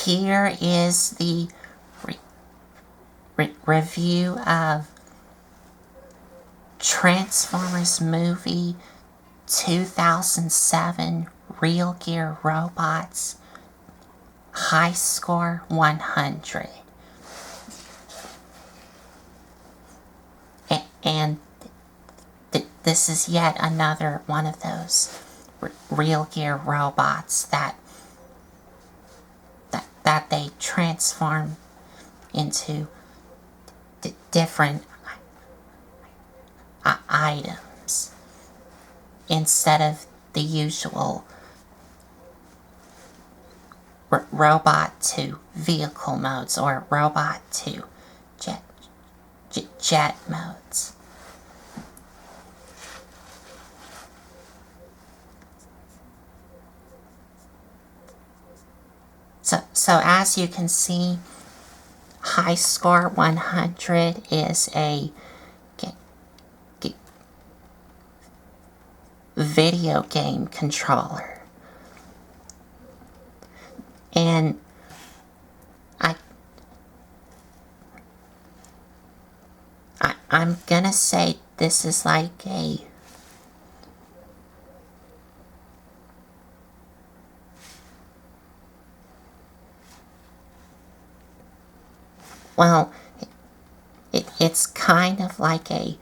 here is the review of Transformers movie 2007 Real Gear Robots, high score 100. And this is yet another one of those Real Gear robots that they transform into different items instead of the usual robot to vehicle modes or robot to jet modes. So as you can see, high score 100 is a video game controller. And I'm gonna say this is like a well, it's kind of like a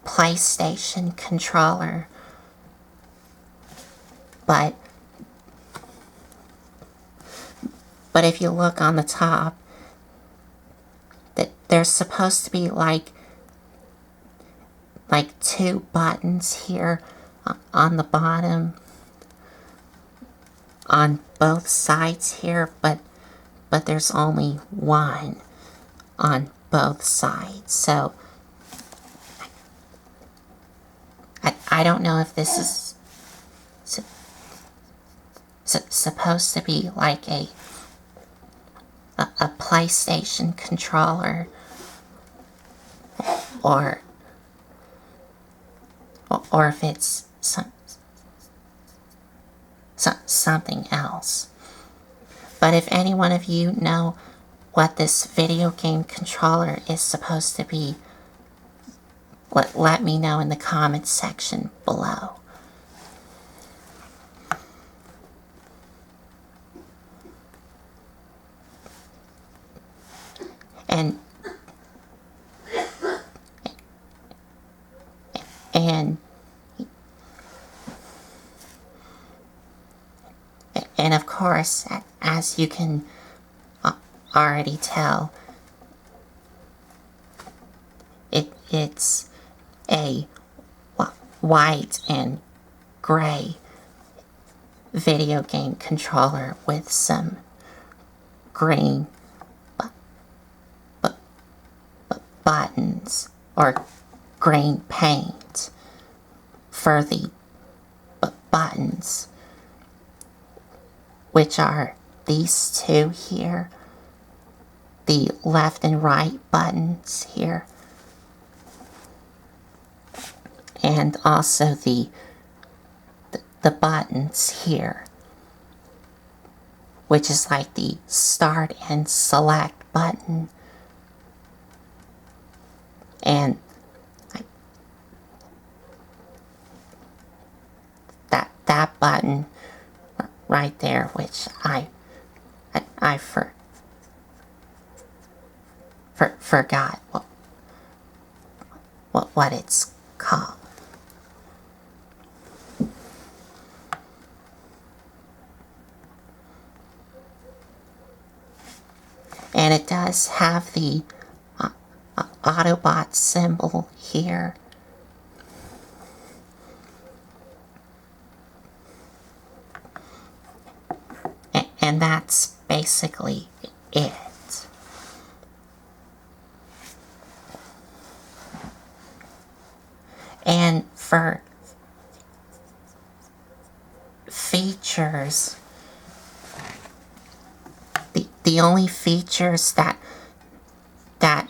PlayStation controller, but if you look on the top, that there's supposed to be like two buttons here on the bottom on both sides here, but there's only one on both sides. So I don't know if this is supposed to be like a PlayStation controller or if it's something else. But if any one of you know what this video game controller is supposed to be, let me know in the comments section below. And of course, as you can already tell, it's a white and gray video game controller with some green buttons or green paint for the buttons, which are these two here, the left and right buttons here, and also the buttons here, which is like the start and select button, and that button right there, which I forgot what it's called. And it does have the Autobot symbol here. And that's basically it. And for features, the only features that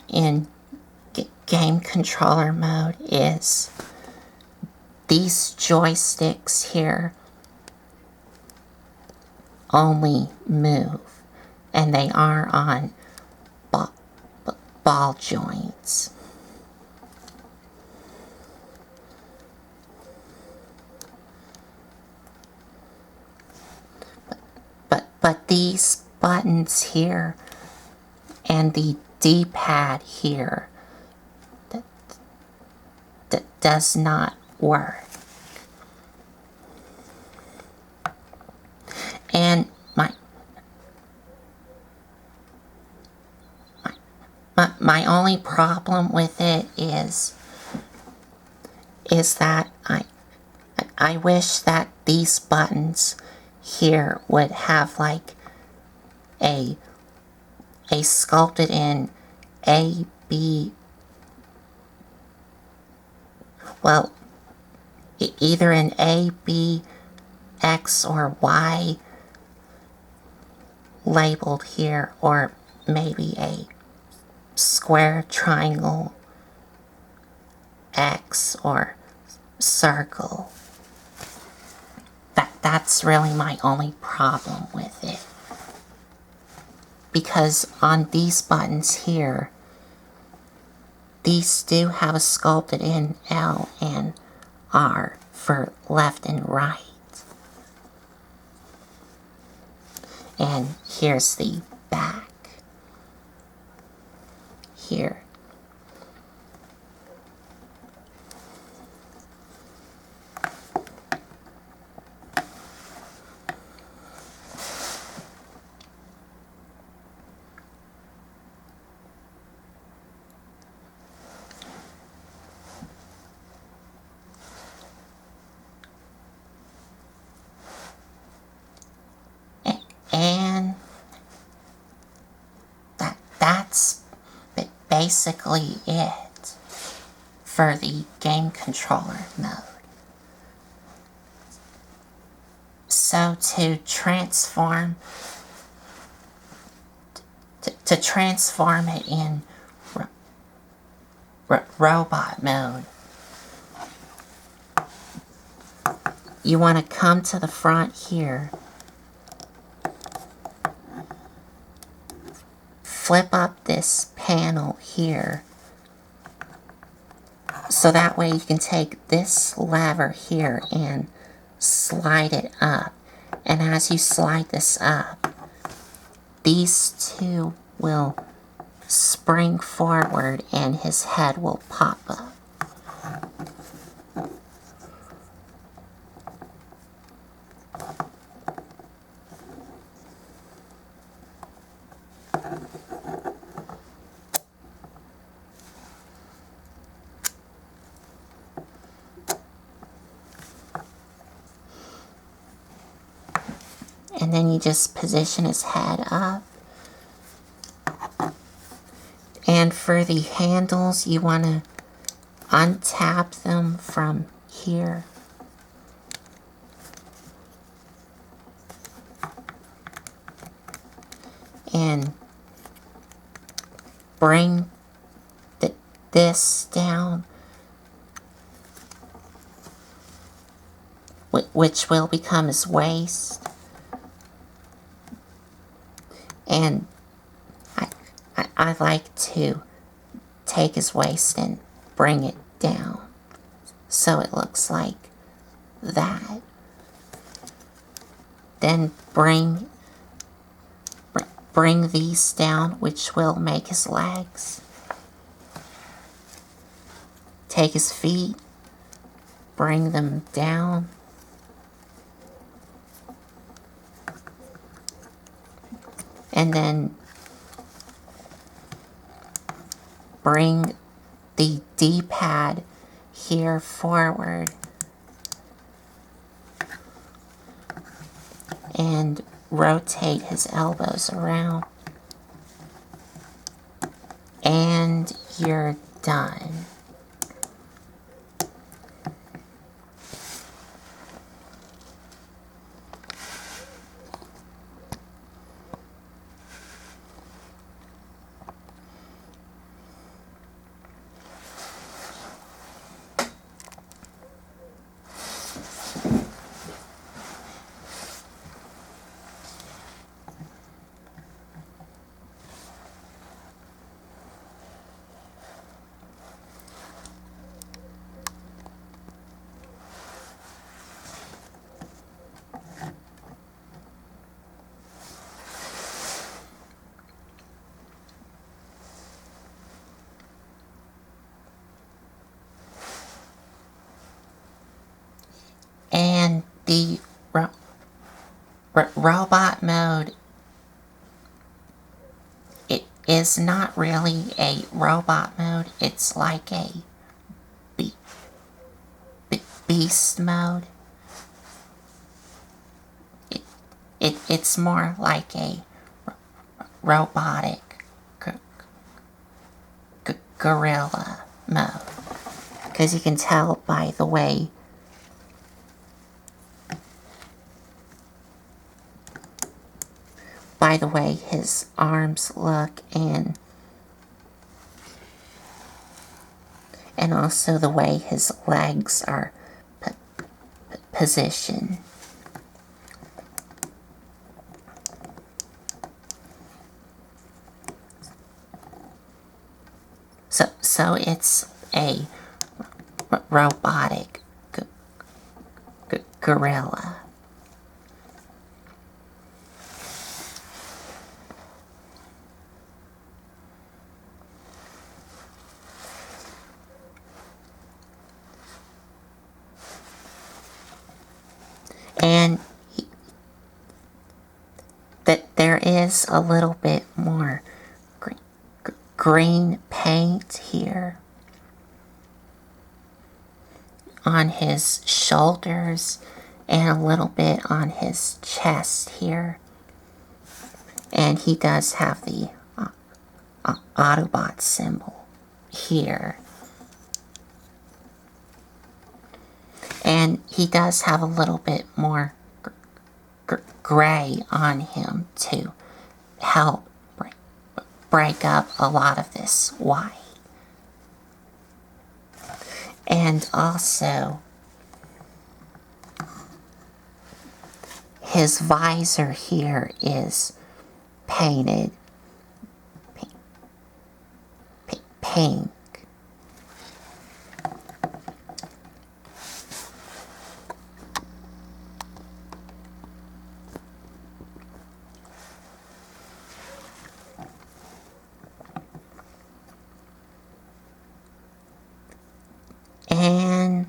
in game controller mode is these joysticks here only move, and they are on ball joints. But these buttons here and the D-pad here that does not work. And my only problem with it is that I wish that these buttons here would have like a sculpted in A, B, well, either an A, B, X, or Y labeled here, or maybe a square, triangle, X, or circle. That's really my only problem with it. Because on these buttons here, these do have a sculpted in L and R for left and right. And here's the back. Here. And that's basically it for the game controller mode. So to transform it in robot mode, you want to come to the front here, flip up this panel here, so that way you can take this lever here and slide it up. And as you slide this up, these two will spring forward and his head will pop up. And then you just position his head up. And for the handles, you want to untap them from here. And bring this down, which will become his waist. And I like to take his waist and bring it down so it looks like that. Then bring these down, which will make his legs. Take his feet, bring them down. And then bring the D-pad here forward and rotate his elbows around. And you're done. the robot mode, it is not really a robot mode. It's like a beast mode. It's more like a robotic gorilla mode, because you can tell by the way his arms look, and also the way his legs are positioned. So it's a robotic gorilla. And that there is a little bit more green paint here on his shoulders and a little bit on his chest here. And he does have the Autobot symbol here. And he does have a little bit more gray on him to help break up a lot of this white. And also, his visor here is painted pink. And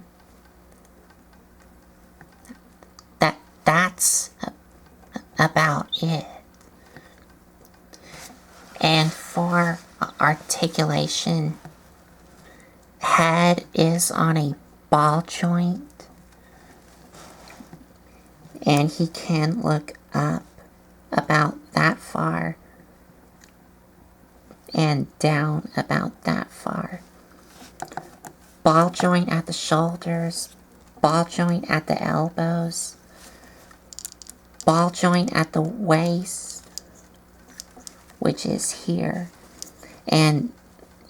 that's about it. And for articulation, head is on a ball joint, and he can look up about that far and down about that far. Ball joint at the shoulders, ball joint at the elbows, ball joint at the waist, which is here, and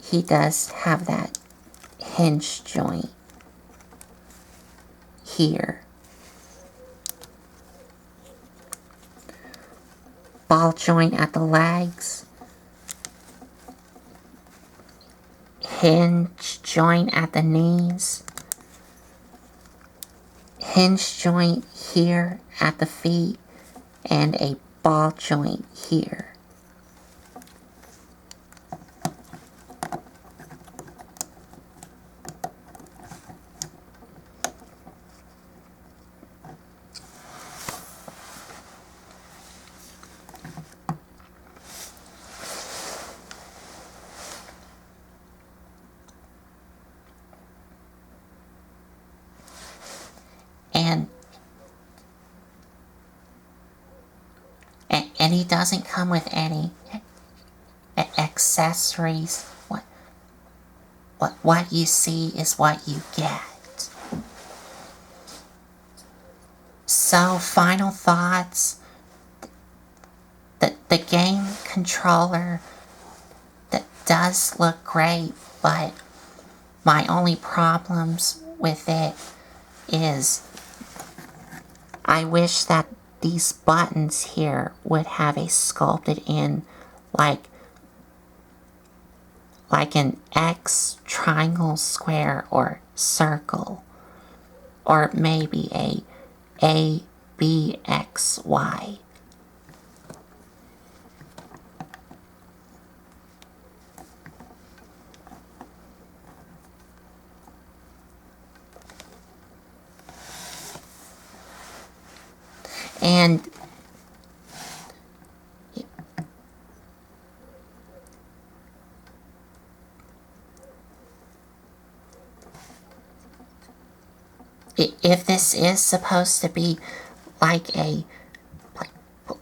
he does have that hinge joint here. Ball joint at the legs, hinge joint at the knees, hinge joint here at the feet, and a ball joint here. And he doesn't come with any accessories. What you see is what you get. So, final thoughts. The game controller that does look great, but my only problems with it is I wish that these buttons here would have a sculpted in like an X, triangle, square, or circle, or maybe a B, X, Y. And if this is supposed to be like a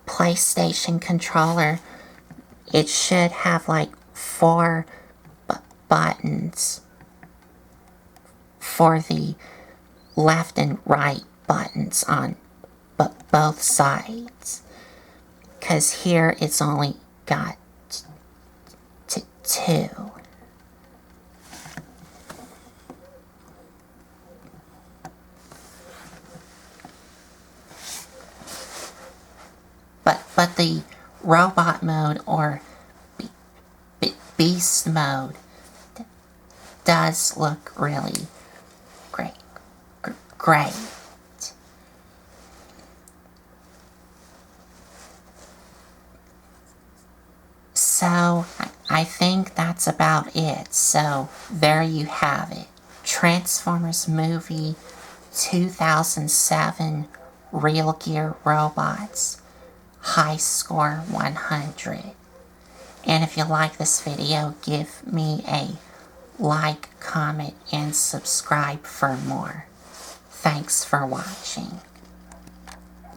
PlayStation controller, it should have like 4 buttons for the left and right buttons on both sides. Because here it's only got 2. But the robot mode or beast mode does look really great. So I think that's about it. So there you have it. Transformers movie 2007 Real Gear Robots. High score 100. And if you like this video, give me a like, comment, and subscribe for more. Thanks for watching.